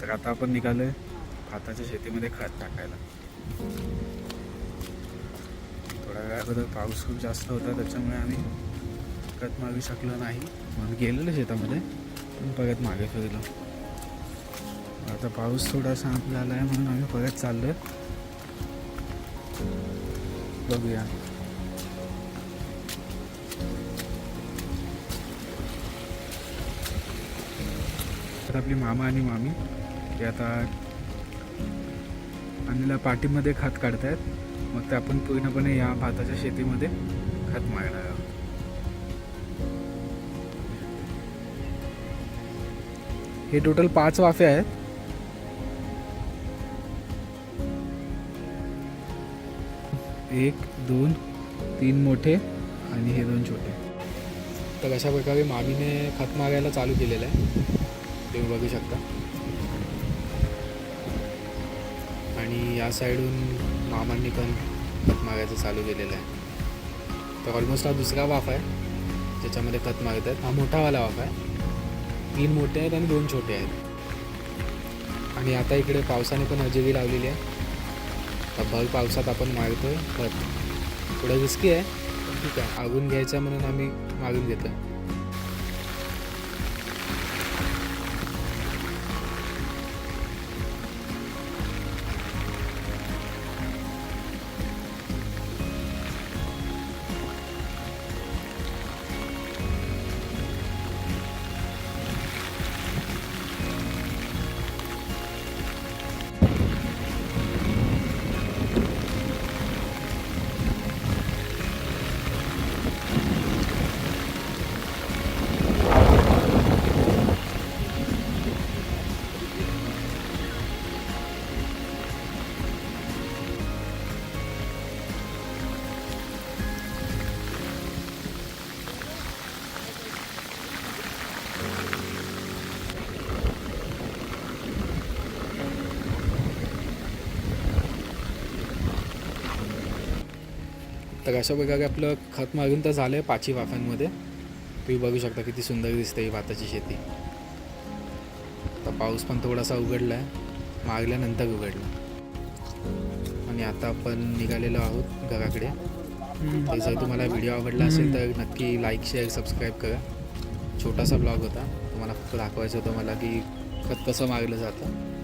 तर आता आपण निघालो आहे भाताच्या शेतीमध्ये खत टाकायला. थोड्या वेळा अगोदर पाऊस खूप जास्त होता त्याच्यामुळे आम्ही खत मागू शकलो नाही. आम्ही गेलेलो शेतामध्ये पण परत मागे फिरलो. आता पाऊस थोडासा आपल्याला आहे म्हणून आम्ही परत चाललो. बघूया. तर आपली मामा आणि मामी ते आता आणलेल्या पाठीमध्ये खत काढतायत. मग ते आपण पूर्णपणे या भाताच्या शेतीमध्ये खत मारणार आहोत. हे टोटल 5 वाफे आहेत. एक, 2, 3 मोठे आणि हे 2 छोटे. तर अशा प्रकारे मामीने खत मारायला चालू केलेलं आहे, तुम्ही बघू शकता. आणि या साईडून मामांनी पण खत मारायचं चालू केलेलं आहे. तर ऑलमोस्ट हा दुसरा वाफ आहे ज्याच्यामध्ये खत मारत आहेत. हा मोठावाला वाफ आहे. 3 मोठे आहेत आणि 2 छोटे आहेत. आणि आता इकडे पावसाने पण हजेरी लावलेली आहे. तर भर पावसात आपण मारतोय खत. थोडं रिस्की आहे पण ठीक आहे, आगून घ्यायचं म्हणून आम्ही मारून घेतो. तर अशा प्रकारे आपलं खत मारून तर झालं आहे 5 वाफांमध्ये. तुम्ही बघू शकता किती सुंदर दिसते ही भाताची शेती. आता पाऊस पण थोडासा उघडला आहे, मारल्यानंतर उघडला. आणि आता आपण निघालेलो आहोत घराकडे. जर तुम्हाला व्हिडिओ आवडला असेल तर नक्की लाईक, शेअर, सबस्क्राईब करा. छोटासा ब्लॉग होता, तुम्हाला फक्त दाखवायचं होतं मला की खत कसं मारलं जातं.